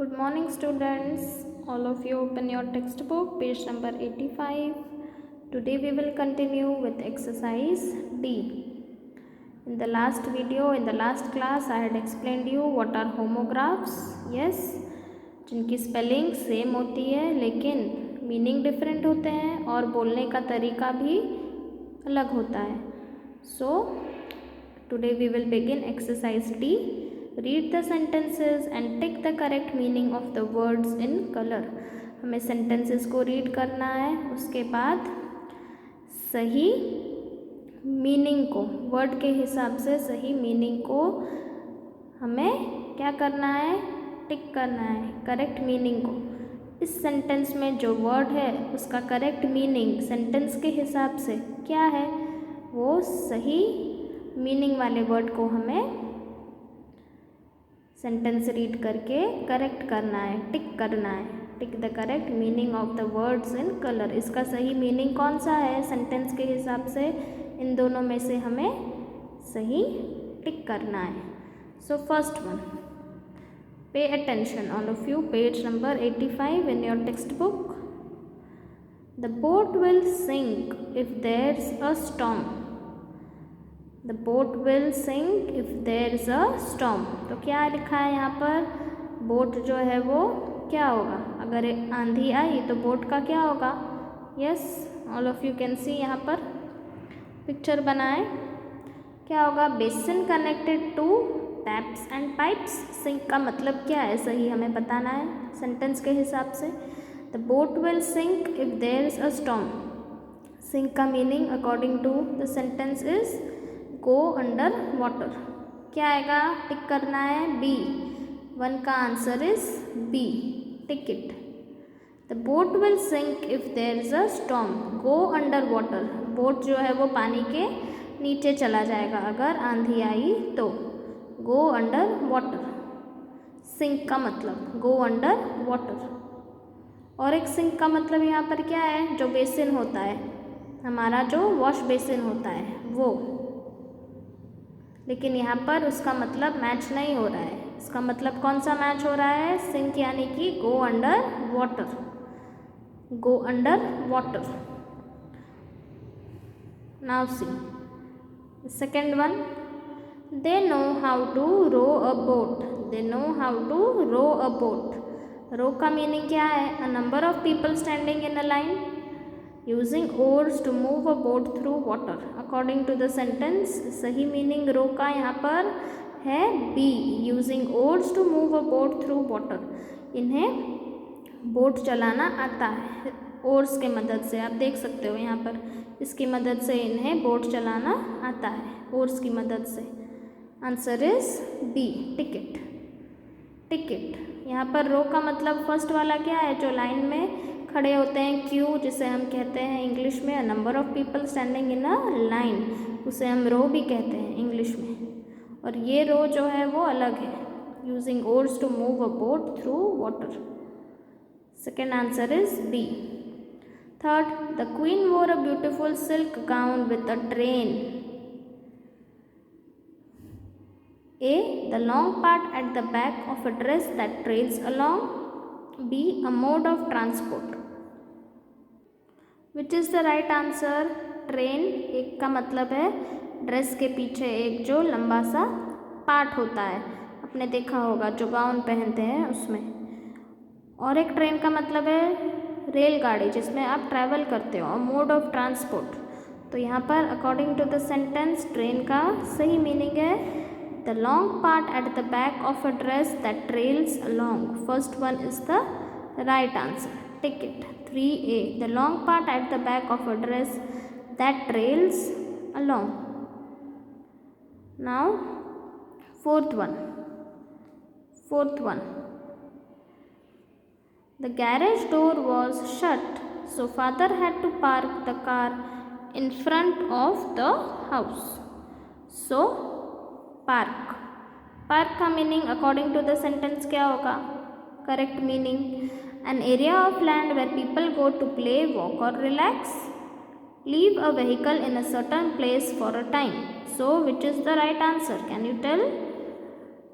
Good morning, students. All of you open your textbook, page number 85. Today we will continue with exercise D. In the last video, in the last class, I had explained you what are homographs. Yes, जिनकी spelling same होती है लेकिन meaning different होते हैं और बोलने का तरीका भी अलग होता है. So today we will begin exercise D. Read the sentences and tick the correct meaning of the words in color. हमें sentences को read करना है, उसके बाद सही मीनिंग को वर्ड के हिसाब से सही मीनिंग को हमें क्या करना है, टिक करना है करेक्ट मीनिंग को. इस सेंटेंस में जो वर्ड है उसका करेक्ट मीनिंग सेंटेंस के हिसाब से क्या है, वो सही मीनिंग वाले वर्ड को हमें सेंटेंस रीड करके करेक्ट करना है, टिक करना है. Tick the correct meaning of the words in colour. इसका सही मीनिंग कौन सा है सेंटेंस के हिसाब से, इन दोनों में से हमें सही टिक करना है. So first one, pay attention all of you, page number 85 in your textbook. The boat will sink if there is a storm. The boat will sink if there is a storm. तो क्या लिखा है यहाँ पर, boat जो है वो क्या होगा, अगर आंधी आई तो बोट का क्या होगा. Yes, all of you can see यहाँ पर पिक्चर बनाए. क्या होगा, basin connected to taps and pipes. Sink का मतलब क्या है सही हमें बताना है सेंटेंस के हिसाब से. The boat will sink if there is a storm. Sink का meaning according to the sentence is go under water. क्या आएगा, टिक करना है बी. वन का answer is B, tick it. The boat will sink if there is a storm. Go under water, boat जो है वो पानी के नीचे चला जाएगा अगर आंधी आई तो. गो अंडर वाटर. सिंक का मतलब गो अंडर वाटर. और एक सिंक का मतलब यहाँ पर क्या है, जो बेसिन होता है हमारा, जो वॉश बेसिन होता है वो. लेकिन यहाँ पर उसका मतलब मैच नहीं हो रहा है. इसका मतलब कौन सा मैच हो रहा है, सिंक यानी कि go under water. Go under water. Now see second one, they know how to row a boat. They know how to row a boat. Row का मीनिंग क्या है, a number of people standing in a line using oars to move a boat through water. According to the sentence, सही meaning row का यहाँ पर है B, using oars to move a boat through water. इन्हें boat चलाना आता है ores के मदद से. आप देख सकते हो यहाँ पर इसकी मदद से इन्हें बोट चलाना आता है, ओर्स की मदद से. Answer is B, tick it. Tick it. यहाँ पर रो का मतलब फर्स्ट वाला क्या है, जो लाइन में खड़े होते हैं, क्यू जिसे हम कहते हैं इंग्लिश में, अ number of people standing in a line, उसे हम रो भी कहते हैं इंग्लिश में. और ये रो जो है वो अलग है, using oars to move a boat through water. Second answer is B. Third, the queen wore a beautiful silk gown with a train. A, the long part at the back of a dress that trails along. B, a mode of transport. Which is the right answer? Train एक का मतलब है dress के पीछे एक जो लंबा सा पार्ट होता है, आपने देखा होगा जो गाउन पहनते हैं उसमें. और एक ट्रेन का मतलब है रेलगाड़ी जिसमें आप ट्रैवल करते हो, मोड ऑफ ट्रांसपोर्ट. तो यहाँ पर according to the sentence train का सही मीनिंग है the long part at the back of a dress that trails along. First one is the right answer. Tick it. 3A. The long part at the back of a dress that trails along. Now, fourth one. The garage door was shut, so father had to park the car in front of the house. So, park. Park का meaning according to the sentence क्या होगा, correct meaning, an area of land where people go to play, walk और relax. Leave a vehicle in a certain place for a time. So which is the right answer, can you tell.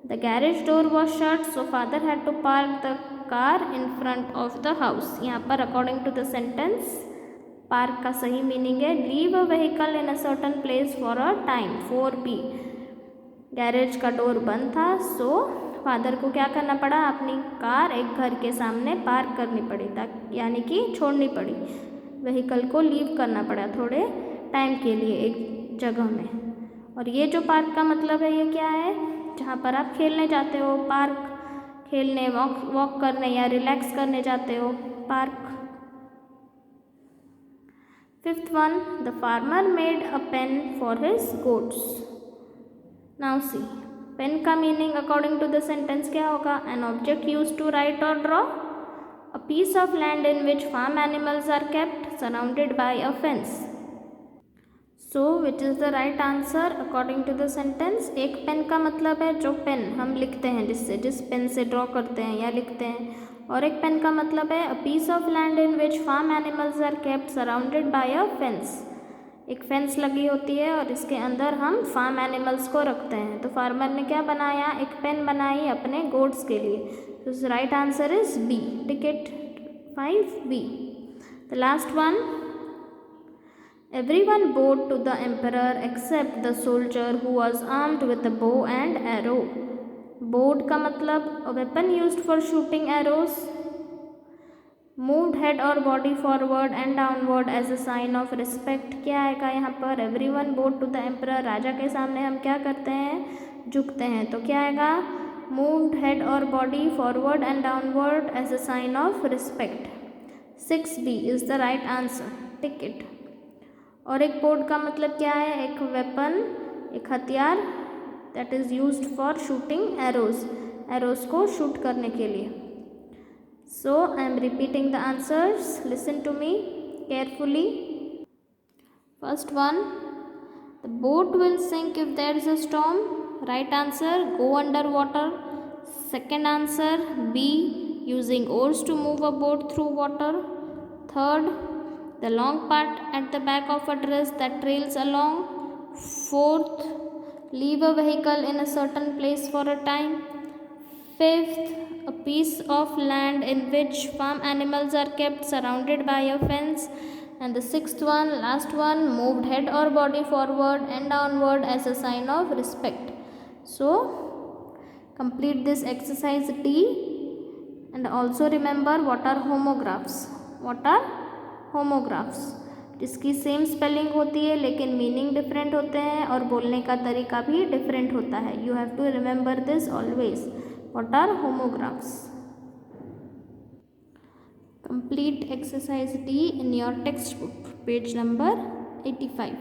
The garage door was shut, so father had to park the car in front of the house. यहाँ पर according to the sentence park का सही meaning है leave a vehicle in a certain place for a time. 4b garage का door बंद था, so father को क्या करना पड़ा, अपनी कार एक घर के सामने पार्क करनी पड़ी, यानी कि छोड़नी पड़ी, व्हीकल को लीव करना पड़ा थोड़े टाइम के लिए एक जगह में. और ये जो पार्क का मतलब है ये क्या है, जहाँ पर आप खेलने जाते हो, पार्क खेलने वॉक करने या रिलैक्स करने जाते हो, park. Fifth one, the farmer made a pen for his goats. Now see, pen का meaning according to the sentence क्या होगा, an object used to write or draw, a piece of land in which farm animals are kept surrounded by a fence. So which is the right answer according to the sentence. एक pen का मतलब है जो pen हम लिखते हैं, जिस pen से ड्रॉ करते हैं या लिखते हैं, और एक पेन का मतलब है a piece of land in which farm animals are kept surrounded by a fence. एक फेंस लगी होती है और इसके अंदर हम फार्म एनिमल्स को रखते हैं. तो फार्मर ने क्या बनाया, एक पेन बनाई अपने गोट्स के लिए. तो right answer is B. Tick it 5b. The last one, everyone bowed to the emperor except the soldier who was armed with a bow and arrow. Bowed का मतलब a weapon used for shooting arrows. Moved head or body forward and downward as a sign of respect. क्या आएगा यहाँ पर, everyone bowed to the emperor, राजा के सामने हम क्या करते हैं, झुकते हैं. तो क्या आएगा, moved head or body forward and downward as a sign of respect. 6b is the right answer. Tick it. और एक बोर्ड का मतलब क्या है, एक वेपन, एक हथियार, that is used for shooting arrows को शूट करने के लिए. So I am repeating the answers, listen to me carefully. First one, the boat will sink if there is a storm. Right answer, go under water. Second answer, B, using oars to move a boat through water. Third, the long part at the back of a dress that trails along. Fourth, leave a vehicle in a certain place for a time. Fifth, a piece of land in which farm animals are kept surrounded by a fence. And the sixth one, last one, moved head or body forward and downward as a sign of respect. So complete this exercise D and also remember what are homographs. What are homographs, जिसकी same spelling होती है लेकिन meaning different होते हैं और बोलने का तरीका भी डिफरेंट होता है. You have to remember this always. What are homographs. Complete exercise D in your textbook, page number 85.